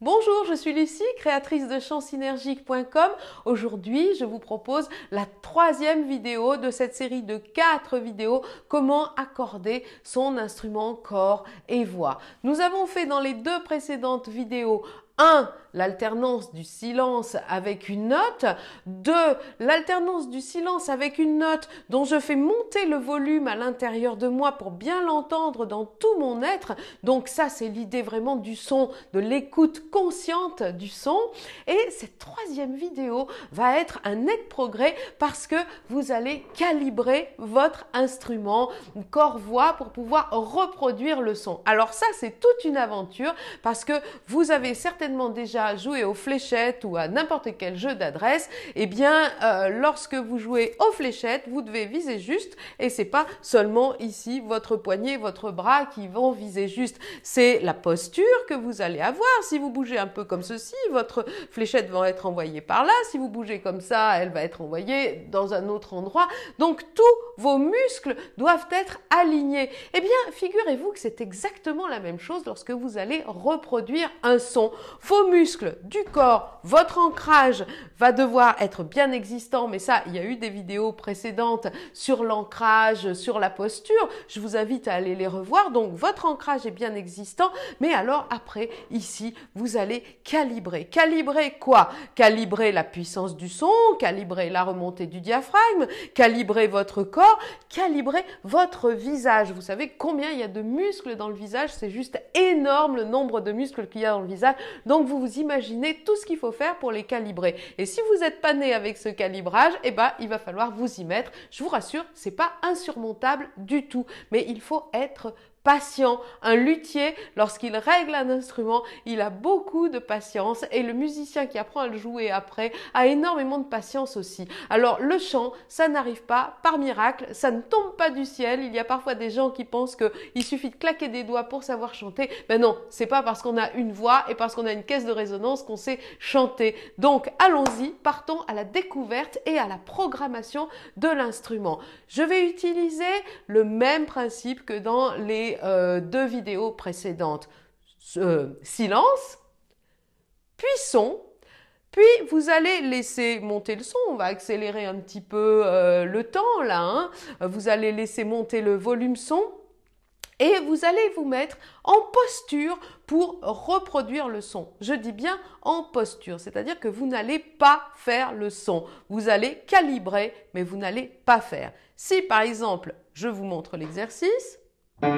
Bonjour, je suis Lucie, créatrice de chantsynergique.com. Aujourd'hui, je vous propose la 3e vidéo de cette série de 4 vidéos « Comment accorder son instrument corps et voix ». Nous avons fait dans les 2 précédentes vidéos 1. L'alternance du silence avec une note. 2. L'alternance du silence avec une note dont je fais monter le volume à l'intérieur de moi pour bien l'entendre dans tout mon être. Donc ça, c'est l'idée vraiment du son, de l'écoute consciente du son. Et cette 3e vidéo va être un net progrès parce que vous allez calibrer votre instrument corps-voix pour pouvoir reproduire le son. Alors ça, c'est toute une aventure parce que vous avez certainement déjà jouer aux fléchettes ou à n'importe quel jeu d'adresse, eh bien, lorsque vous jouez aux fléchettes, vous devez viser juste et c'est pas seulement ici votre poignet, votre bras qui vont viser juste. C'est la posture que vous allez avoir. Si vous bougez un peu comme ceci, votre fléchette va être envoyée par là. Si vous bougez comme ça, elle va être envoyée dans un autre endroit. Donc, tous vos muscles doivent être alignés. Eh bien, figurez-vous que c'est exactement la même chose lorsque vous allez reproduire un son. Vos muscles du corps, votre ancrage va devoir être bien existant, mais ça, il y a eu des vidéos précédentes sur l'ancrage, sur la posture. Je vous invite à aller les revoir. Donc, votre ancrage est bien existant, mais alors après, ici, vous allez calibrer. Calibrer quoi? Calibrer la puissance du son, calibrer la remontée du diaphragme, calibrer votre corps, calibrer votre visage. Vous savez combien il y a de muscles dans le visage? C'est juste énorme le nombre de muscles qu'il y a dans le visage. Donc, vous imaginez tout ce qu'il faut faire pour les calibrer. Et si vous n'êtes pas né avec ce calibrage, eh ben, il va falloir vous y mettre. Je vous rassure, c'est pas insurmontable du tout. Mais il faut être patient. Un luthier, lorsqu'il règle un instrument, il a beaucoup de patience et le musicien qui apprend à le jouer après a énormément de patience aussi. Alors le chant, ça n'arrive pas par miracle, ça ne tombe pas du ciel. Il y a parfois des gens qui pensent qu'il suffit de claquer des doigts pour savoir chanter. Ben non, c'est pas parce qu'on a une voix et parce qu'on a une caisse de résonance qu'on sait chanter. Donc allons-y, partons à la découverte et à la programmation de l'instrument. Je vais utiliser le même principe que dans les 2 vidéos précédentes. Silence, puis son, puis vous allez laisser monter le son. On va accélérer un petit peu le temps là. Hein. Vous allez laisser monter le volume son et vous allez vous mettre en posture pour reproduire le son. Je dis bien en posture, c'est-à-dire que vous n'allez pas faire le son. Vous allez calibrer, mais vous n'allez pas faire. Si par exemple, je vous montre l'exercice, je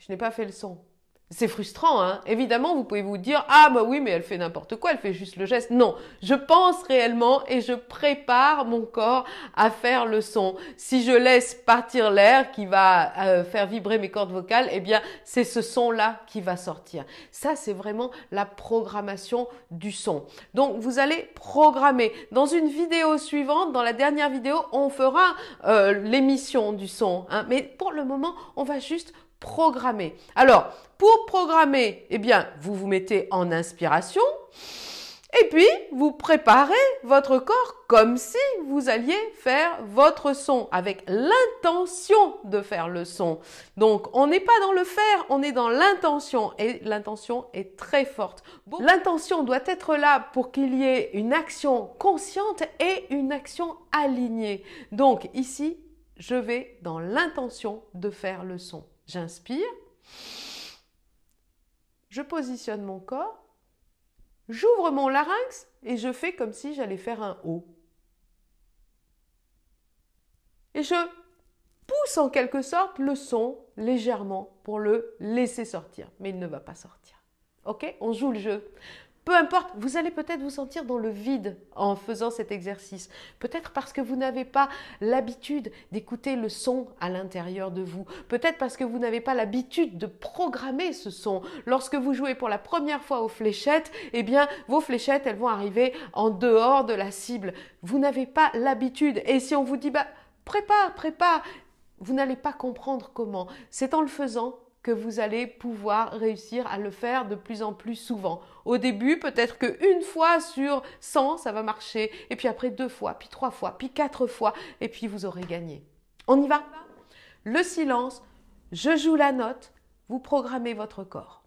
n'ai pas fait le son. C'est frustrant, hein? Évidemment, vous pouvez vous dire « Ah bah oui, mais elle fait n'importe quoi, elle fait juste le geste. » Non, je pense réellement et je prépare mon corps à faire le son. Si je laisse partir l'air qui va faire vibrer mes cordes vocales, eh bien, c'est ce son-là qui va sortir. Ça, c'est vraiment la programmation du son. Donc, vous allez programmer. Dans une vidéo suivante, dans la dernière vidéo, on fera l'émission du son. Hein? Mais pour le moment, on va juste programmer. Alors, pour programmer, eh bien, vous vous mettez en inspiration et puis vous préparez votre corps comme si vous alliez faire votre son avec l'intention de faire le son. Donc, on n'est pas dans le faire, on est dans l'intention et l'intention est très forte. Bon, l'intention doit être là pour qu'il y ait une action consciente et une action alignée. Donc, ici, je vais dans l'intention de faire le son. J'inspire, je positionne mon corps, j'ouvre mon larynx et je fais comme si j'allais faire un O. Et je pousse en quelque sorte le son légèrement pour le laisser sortir, mais il ne va pas sortir. Ok? On joue le jeu. Peu importe, vous allez peut-être vous sentir dans le vide en faisant cet exercice. Peut-être parce que vous n'avez pas l'habitude d'écouter le son à l'intérieur de vous. Peut-être parce que vous n'avez pas l'habitude de programmer ce son. Lorsque vous jouez pour la première fois aux fléchettes, eh bien, vos fléchettes, elles vont arriver en dehors de la cible. Vous n'avez pas l'habitude. Et si on vous dit, bah, prépare, vous n'allez pas comprendre comment. C'est en le faisant que vous allez pouvoir réussir à le faire de plus en plus souvent. Au début, peut-être qu'une fois sur 100, ça va marcher, et puis après 2 fois, puis 3 fois, puis 4 fois, et puis vous aurez gagné. On y va? Le silence, je joue la note, vous programmez votre corps.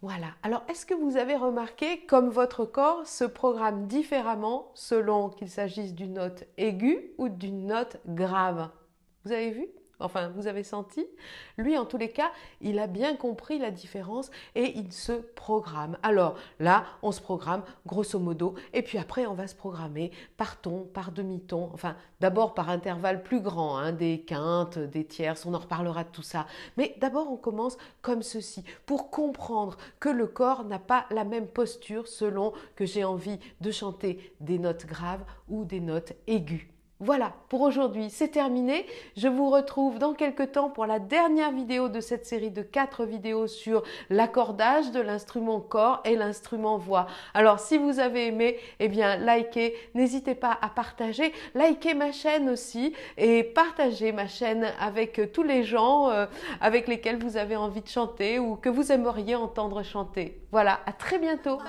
Voilà. Alors, est-ce que vous avez remarqué comme votre corps se programme différemment selon qu'il s'agisse d'une note aiguë ou d'une note grave? Vous avez vu? Enfin, vous avez senti? Lui, en tous les cas, il a bien compris la différence et il se programme. Alors là, on se programme grosso modo et puis après, on va se programmer par ton, par demi-ton. Enfin, d'abord par intervalles plus grands, hein, des quintes, des tierces, on en reparlera de tout ça. Mais d'abord, on commence comme ceci pour comprendre que le corps n'a pas la même posture selon que j'ai envie de chanter des notes graves ou des notes aiguës. Voilà, pour aujourd'hui, c'est terminé. Je vous retrouve dans quelques temps pour la dernière vidéo de cette série de 4 vidéos sur l'accordage de l'instrument corps et l'instrument voix. Alors, si vous avez aimé, eh bien, likez, n'hésitez pas à partager. Likez ma chaîne aussi et partagez ma chaîne avec tous les gens avec lesquels vous avez envie de chanter ou que vous aimeriez entendre chanter. Voilà, à très bientôt.